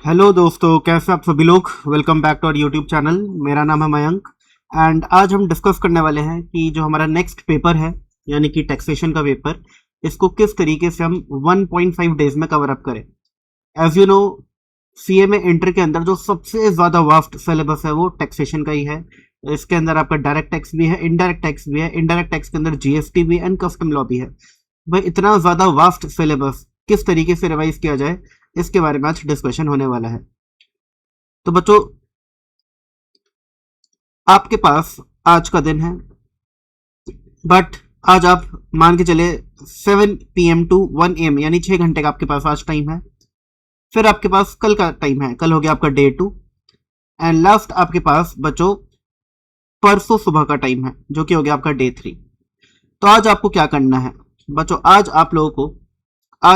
Hello दोस्तों, कैसे आप सभी लोग। Welcome back to our YouTube channel. मेरा नाम है मयंक एंड आज हम डिस्कस करने वाले हैं कि जो हमारा नेक्स्ट पेपर है यानी कि टैक्सेशन का पेपर, इसको किस तरीके से हम 1.5 डेज में कवर अप करें। As you know, CMA inter के अंदर जो सबसे ज़्यादा वास्ट सिलेबस है वो टैक्सेशन का ही है। इसके अंदर आपका डायरेक्ट टैक्स भी है, इनडायरेक्ट टैक्स भी है, इनडायरेक्ट टैक्स के अंदर जीएसटी भी एंड कस्टम लॉ भी है। भाई इतना ज़्यादा वास्ट सिलेबस किस तरीके से रिवाइज किया जाए, इसके बारे में आज डिस्कशन होने वाला है। तो बच्चों, आपके पास आज का दिन है, बट आज आप मान के चले 7 PM टू 1 AM यानी 6 घंटे का आपके पास आज टाइम है। फिर आपके पास कल का टाइम है, कल हो गया आपका डे 2। एंड लास्ट आपके पास बच्चों परसों सुबह का टाइम है जो कि हो गया आपका डे 3। तो आज आपको क्या करना है बच्चों, आज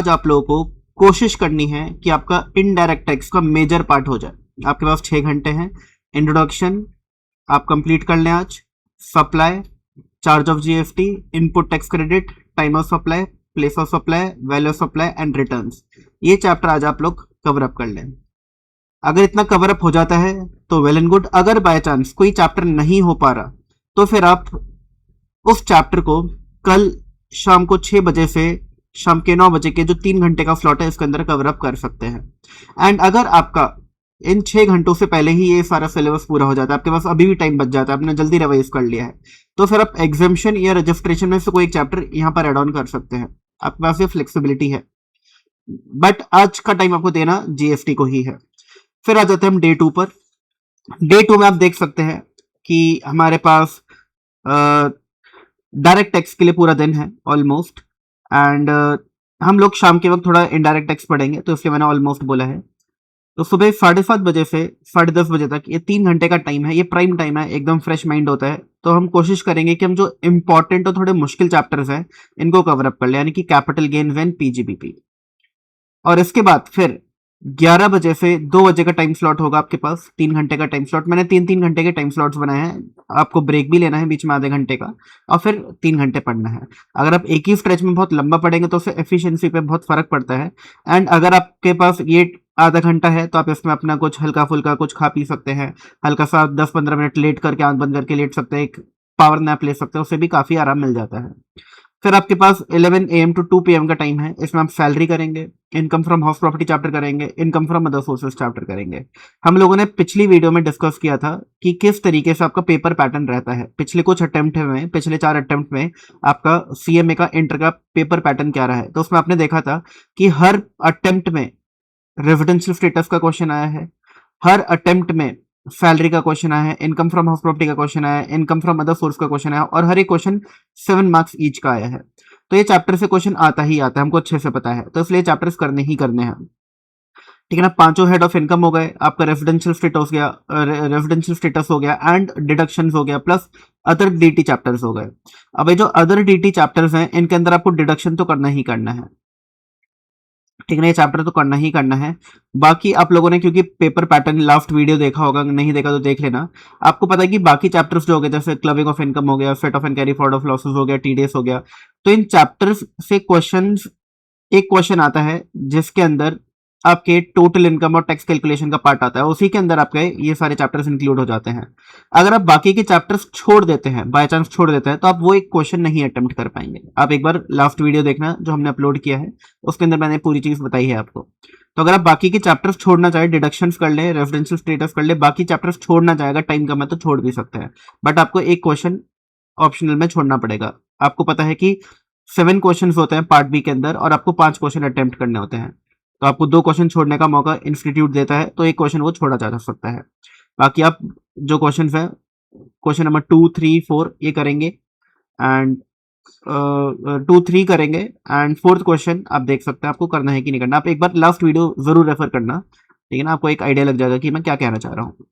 आप लोगों को कोशिश करनी है कि आपका इनडायरेक्ट टैक्स का मेजर पार्ट हो जाए। आपके पास 6 घंटे हैं। इंट्रोडक्शन आप कंप्लीट कर लें आज, supply, charge of GST, input tax credit, time of supply, place of supply, value of supply and returns, ये चैप्टर आज आप लोग कवर अप कर लें। अगर इतना कवर अप हो जाता है तो वेल एंड गुड। अगर बाय चांस कोई चैप्टर नहीं हो पा रहा तो फिर आप उस चैप्टर को कल शाम को 6 बजे से शाम के 9 बजे के जो 3 घंटे का स्लॉट है इसके अंदर कवर अप कर सकते हैं। एंड अगर आपका इन 6 घंटों से पहले ही ये सारा सिलेबस पूरा हो जाता है, आपके पास अभी भी टाइम बच जाता है, आपने जल्दी रिवाइज कर लिया है, तो फिर आप एग्जामिशन या रजिस्ट्रेशन में से कोई एक चैप्टर यहाँ पर एड ऑन कर सकते हैं। आपके पास ये फ्लेक्सिबिलिटी है, बट आज का टाइम आपको देना जीएसटी को ही है। फिर आ जाते हैं हम डे 2 पर। डे 2 में आप देख सकते हैं कि हमारे पास डायरेक्ट टैक्स के लिए पूरा दिन है ऑलमोस्ट। एंड हम लोग शाम के वक्त थोड़ा इनडायरेक्ट टैक्स पढ़ेंगे, तो इसलिए मैंने ऑलमोस्ट बोला है। तो सुबह 7:30 बजे से 10:30 बजे तक ये 3 घंटे का टाइम है, ये प्राइम टाइम है, एकदम फ्रेश माइंड होता है। तो हम कोशिश करेंगे कि हम जो इंपॉर्टेंट और थोड़े मुश्किल चैप्टर्स हैं इनको कवर अप कर ले, यानी कि कैपिटल गेन्स एंड पीजीबीपी। और इसके बाद फिर 11 बजे से 2 बजे का टाइम स्लॉट होगा आपके पास, 3 घंटे का टाइम स्लॉट। मैंने 3-3 घंटे के टाइम स्लॉट्स बनाए हैं, आपको ब्रेक भी लेना है बीच में आधे घंटे का, और फिर 3 घंटे पढ़ना है। अगर आप एक ही स्ट्रेच में बहुत लंबा पढ़ेंगे तो उससे एफिशिएंसी पे बहुत फर्क पड़ता है। एंड अगर आपके पास ये आधा घंटा है तो आप इसमें अपना कुछ हल्का फुल्का कुछ खा पी सकते हैं, हल्का सा 10-15 मिनट लेट करके, आंख बंद करके लेट सकते हैं, एक पावर नैप ले सकते हैं, उससे भी काफी आराम मिल जाता है। फिर आपके पास 11 AM टू 2 PM का टाइम है, इसमें आप सैलरी करेंगे, income from house property chapter करेंगे, income from other sources chapter करेंगे। हम लोगों ने पिछली वीडियो में डिस्कस किया था कि किस तरीके से आपका पेपर पैटर्न रहता है। पिछले कुछ अटेम्प्ट में, पिछले 4 अटेम्प्ट में आपका सीएमए का इंटर का पेपर पैटर्न क्या रहा है। तो उसमें आपने देखा था कि हर अटेम्प्ट में रेजिडेंशियल स्टेटस का क्वेश्चन आया है, हर अटेम्प्ट में सैलरी का क्वेश्चन आया है, इनकम फ्रॉम हाउस प्रॉपर्टी का क्वेश्चन आया है, इनकम फ्रॉम अदर सोर्स का क्वेश्चन आया है, और हर एक क्वेश्चन 7 मार्क्स ईच का आया है। तो ये चैप्टर से क्वेश्चन आता ही आता है, हमको अच्छे से पता है, तो इसलिए चैप्टर्स करने ही करने हैं। ठीक है ना। 5 हेड ऑफ इनकम हो गए, आपका रेजिडेंशियल स्टेटस हो गया, रेजिडेंशियल स्टेटस हो गया एंड डिडक्शंस हो गया, प्लस अदर डीटी चैप्टर्स हो गए। अब ये जो अदर डीटी चैप्टर्स हैं इनके अंदर आपको डिडक्शन तो करना ही करना है। ठीक है ना, ये चैप्टर तो करना ही करना है। बाकी आप लोगों ने क्योंकि पेपर पैटर्न लास्ट वीडियो देखा होगा, नहीं देखा तो देख लेना। आपको पता है कि बाकी चैप्टर्स जो हो गए, जैसे क्लबिंग ऑफ इनकम हो गया, set of and carry forward of losses हो गया, टीडीएस हो गया, तो इन चैप्टर्स से क्वेश्चंस, एक क्वेश्चन आता है जिसके अंदर आपके टोटल इनकम और टैक्स कैलकुलेशन का पार्ट आता है, उसी के अंदर आपके ये सारे चैप्टर्स इंक्लूड हो जाते हैं। अगर आप बाकी के चैप्टर्स छोड़ देते हैं, बाय चांस छोड़ देते हैं, तो आप वो एक क्वेश्चन नहीं अटेम्प्ट कर पाएंगे। आप एक बार लास्ट वीडियो देखना जो हमने अपलोड किया है, उसके अंदर मैंने पूरी चीज बताई है आपको। तो अगर आप बाकी के चैप्टर्स छोड़ना चाहे, डिडक्शंस कर ले, रेफरेंशियल स्टेटस कर ले, बाकी चैप्टर्स छोड़ना चाहेगा, टाइम कम है तो छोड़ भी सकते हैं, बट आपको एक क्वेश्चन ऑप्शनल में छोड़ना पड़ेगा। आपको पता है कि 7 क्वेश्चंस होते हैं पार्ट बी के अंदर, और आपको 5 क्वेश्चन अटेम्प्ट करने होते हैं, तो आपको 2 क्वेश्चन छोड़ने का मौका इंस्टीट्यूट देता है, तो एक क्वेश्चन वो छोड़ा जा सकता है। बाकी आप जो क्वेश्चन है, क्वेश्चन नंबर 2, 3, 4 ये करेंगे, एंड 2, 3 करेंगे, एंड 4th क्वेश्चन आप देख सकते हैं आपको करना है कि नहीं करना। आप एक बार लास्ट वीडियो जरूर रेफर करना, ठीक है ना, आपको एक आइडिया लग जाएगा कि मैं क्या कहना चाह रहा हूँ।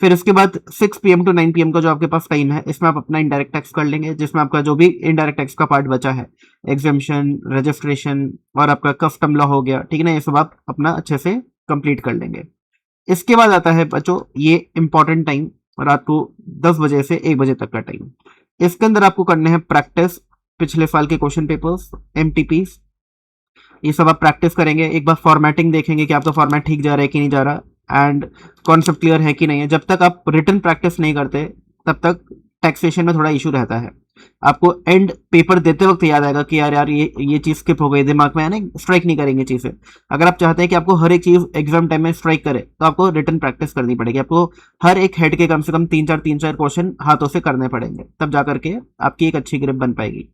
फिर इसके बाद 6 PM टू 9 PM का जो आपके पास टाइम है, इसमें आप अपना इनडायरेक्ट टैक्स कर लेंगे, जिसमें आपका जो भी इनडायरेक्ट टैक्स का पार्ट बचा है, एग्जामिशन, रजिस्ट्रेशन और आपका कस्टम लॉ हो गया, ठीक है ना, ये सब आप अपना अच्छे से कंप्लीट कर लेंगे। इसके बाद आता है बच्चों ये इंपॉर्टेंट टाइम, रात को 10 बजे से 1 बजे तक का टाइम। इसके अंदर आपको करने हैं प्रैक्टिस, पिछले साल के क्वेश्चन पेपर्स, एमटीपीस, ये सब आप प्रैक्टिस करेंगे, एक बार फॉर्मेटिंग देखेंगे कि आपका फॉर्मेट ठीक जा रहा है कि नहीं जा रहा, एंड कॉन्सेप्ट क्लियर है कि नहीं है। जब तक आप रिटन प्रैक्टिस नहीं करते तब तक टैक्सेशन में थोड़ा इशू रहता है। आपको एंड पेपर देते वक्त याद आएगा कि यार यार ये चीज़ स्किप हो गई, दिमाग में है ना, स्ट्राइक नहीं करेंगे चीज़ें। अगर आप चाहते हैं कि आपको हर एक चीज़ एग्जाम टाइम में स्ट्राइक करे तो आपको रिटन प्रैक्टिस करनी पड़ेगी। आपको हर एक हेड के कम से कम 3-4 क्वेश्चन हाथों से करने पड़ेंगे, तब जा करके आपकी एक अच्छी ग्रिप बन पाएगी।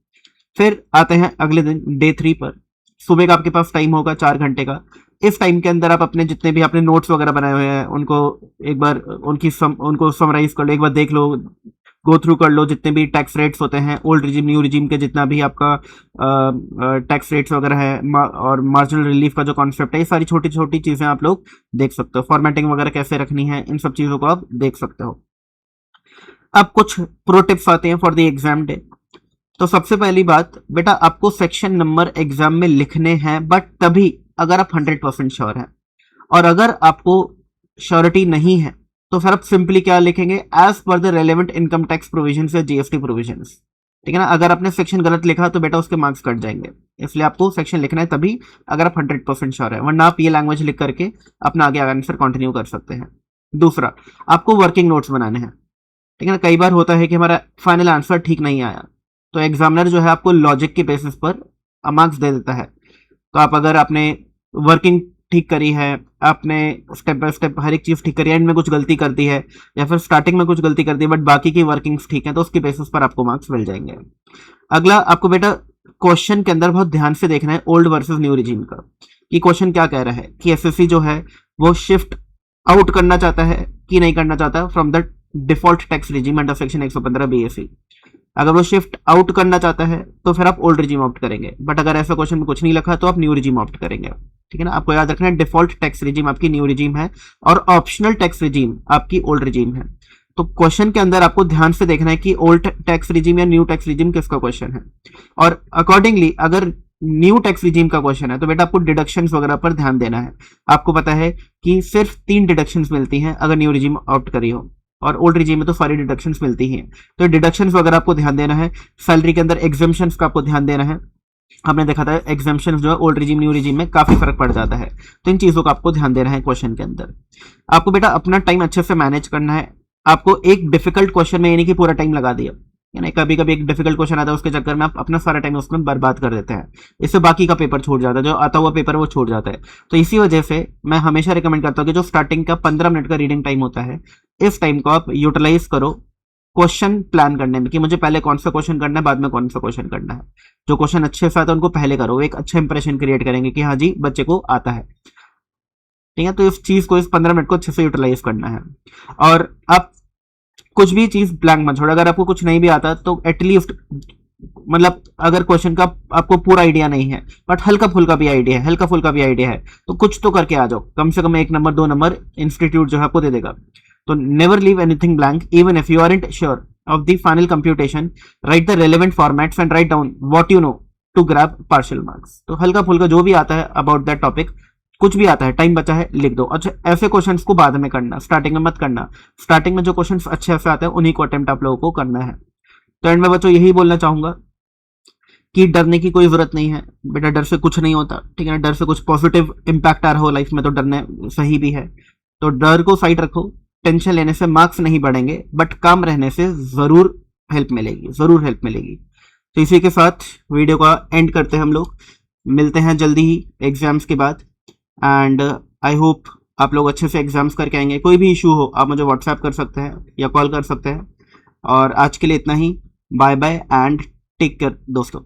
फिर आते हैं अगले दिन डे 3 पर। सुबह का आपके पास टाइम होगा 4 घंटे का। इस टाइम के अंदर आप अपने जितने भी आपने नोट्स वगैरह बनाए हुए हैं उनको एक बार उनको समराइज कर लो, एक बार देख लो, गो थ्रू कर लो। जितने भी टैक्स रेट्स होते हैं ओल्ड रिजीम न्यू रिजीम के, जितना भी आपका टैक्स रेट्स वगैरह है और मार्जिनल रिलीफ का जो कॉन्सेप्ट है, ये सारी छोटी छोटी चीज़ें आप लोग देख सकते हो। फॉर्मेटिंग वगैरह कैसे रखनी है, इन सब चीज़ों को आप देख सकते हो। अब कुछ प्रो टिप्स आते हैं फॉर द एग्जाम डे। तो सबसे पहली बात बेटा, आपको सेक्शन नंबर एग्जाम में लिखने हैं, बट तभी अगर आप 100% श्योर हैं। और अगर आपको श्योरिटी नहीं है तो फिर आप सिंपली क्या लिखेंगे, as per the relevant income tax provision या जीएसटी प्रोविजन। ठीक है ना। अगर आपने सेक्शन गलत लिखा तो बेटा उसके मार्क्स कट जाएंगे, इसलिए आपको सेक्शन लिखना है तभी अगर आप 100% श्योर है, वरना आप ये लैंग्वेज लिख करके अपना आगे आंसर कंटिन्यू कर सकते हैं। दूसरा, आपको वर्किंग नोट्स बनाने हैं। ठीक है ना। कई बार होता है कि हमारा फाइनल आंसर ठीक नहीं आया, तो एग्जामिनर जो है आपको लॉजिक के बेसिस पर मार्क्स दे देता है। तो आप अगर आपने वर्किंग ठीक करी है, आपने स्टेप बाय स्टेप हर एक चीज़ ठीक करी है, एंड में कुछ गलती कर दी है या फिर स्टार्टिंग में कुछ गलती कर दी बट बाकी की वर्किंग्स ठीक है, तो उसके बेसिस पर आपको मार्क्स मिल जाएंगे। अगला, आपको बेटा क्वेश्चन के अंदर बहुत ध्यान से देखना है ओल्ड वर्सेस न्यू रिजीम का, कि क्वेश्चन क्या कह रहा है, कि एसएससी जो है वो शिफ्ट आउट करना चाहता है कि नहीं करना चाहता from the default tax regime under section 115 BSc. अगर वो शिफ्ट आउट करना चाहता है तो फिर आप ओल्ड रिजीम ऑप्ट करेंगे, बट अगर ऐसा क्वेश्चन में कुछ नहीं लिखा तो आप न्यू रिजीम ऑप्ट करेंगे। ठीक है ना। आपको याद रखना है डिफॉल्ट टैक्स रिजीम आपकी न्यू रिजीम है और ऑप्शनल टैक्स रिजीम आपकी ओल्ड रिजीम है। तो क्वेश्चन के अंदर आपको ध्यान से देखना है कि ओल्ड टैक्स रिजीम या न्यू टैक्स रिजीम किसका क्वेश्चन है, और अकॉर्डिंगली अगर न्यू टैक्स रिजीम का क्वेश्चन है तो बेटा आपको डिडक्शंस वगैरह पर ध्यान देना है। आपको पता है कि सिर्फ 3 डिडक्शंस मिलती हैं अगर न्यू रिजीम ऑप्ट करी हो, और ओल्ड रिजीम में तो सारी डिडक्शंस मिलती हैं। तो डिडक्शंस वगैरह आपको ध्यान देना है। सैलरी के अंदर एग्जाम्पशंस का आपको ध्यान देना है। आपने देखा था एग्जाम्पशंस जो है ओल्ड रिजीम न्यू रिजीम में काफी फर्क पड़ जाता है, तो इन चीजों का आपको ध्यान देना है क्वेश्चन के अंदर। आपको बेटा अपना टाइम अच्छे से मैनेज करना है। आपको एक डिफिकल्ट क्वेश्चन में यानी कि पूरा टाइम लगा दिया, यानी कभी कभी एक डिफिकल्ट क्वेश्चन आता है उसके चक्कर में आप अपना सारा टाइम उसमें बर्बाद कर देते हैं, इससे बाकी का पेपर छूट जाता है, जो आता हुआ पेपर वो छूट जाता है। तो इसी वजह से मैं हमेशा रिकमेंड करता हूँ कि जो स्टार्टिंग का 15 मिनट का रीडिंग टाइम होता है, इस टाइम को आप यूटिलाइज करो क्वेश्चन प्लान करने में, कि मुझे पहले कौन सा क्वेश्चन करना है, बाद में कौन सा क्वेश्चन करना है। जो क्वेश्चन अच्छे से आता है उनको पहले करो, एक अच्छा इंप्रेशन क्रिएट करेंगे कि हाँ जी बच्चे को आता है। ठीक है। तो इस चीज को, इस 15 मिनट को अच्छे से यूटिलाइज करना है। और आप कुछ भी चीज ब्लैंक मत छोड़ो। अगर आपको कुछ नहीं भी आता तो एटलीस्ट, मतलब अगर क्वेश्चन का आपको पूरा आइडिया नहीं है बट हल्का फुल्का भी आइडिया है, हल्का फुल्का भी आइडिया है, तो कुछ तो करके आ जाओ। कम से कम 1 नंबर 2 नंबर इंस्टीट्यूट जो है आपको दे देगा। तो never leave anything blank even if you aren't sure of the final computation. Write the relevant formats and write down what you know to grab partial marks. तो हल्का फुल्का जो भी आता है अबाउट दैट टॉपिक, कुछ भी आता है, टाइम बचा है लिख दो। अच्छा, ऐसे क्वेश्चंस को बाद में करना, स्टार्टिंग में मत करना। स्टार्टिंग में जो क्वेश्चंस अच्छे से आते हैं उन्हीं को अटेम्प्ट आप लोगों को करना है। तो एंड में बच्चों यही बोलना चाहूंगा कि डरने की कोई जरूरत नहीं है बेटा, डर से कुछ नहीं होता। ठीक है ना। डर से कुछ पॉजिटिव इंपैक्ट आ रहा हो लाइफ में तो डरने सही भी है। तो डर को साइड रखो। टेंशन लेने से मार्क्स नहीं बढ़ेंगे, बट काम रहने से जरूर हेल्प मिलेगी, जरूर हेल्प मिलेगी। तो इसी के साथ वीडियो का एंड करते हैं हम लोग। मिलते हैं जल्दी ही एग्जाम्स के बाद, एंड आई होप आप लोग अच्छे से एग्जाम्स करके आएंगे। कोई भी इशू हो आप मुझे व्हाट्सएप कर सकते हैं या कॉल कर सकते हैं। और आज के लिए इतना ही। Bye bye and take care दोस्तों।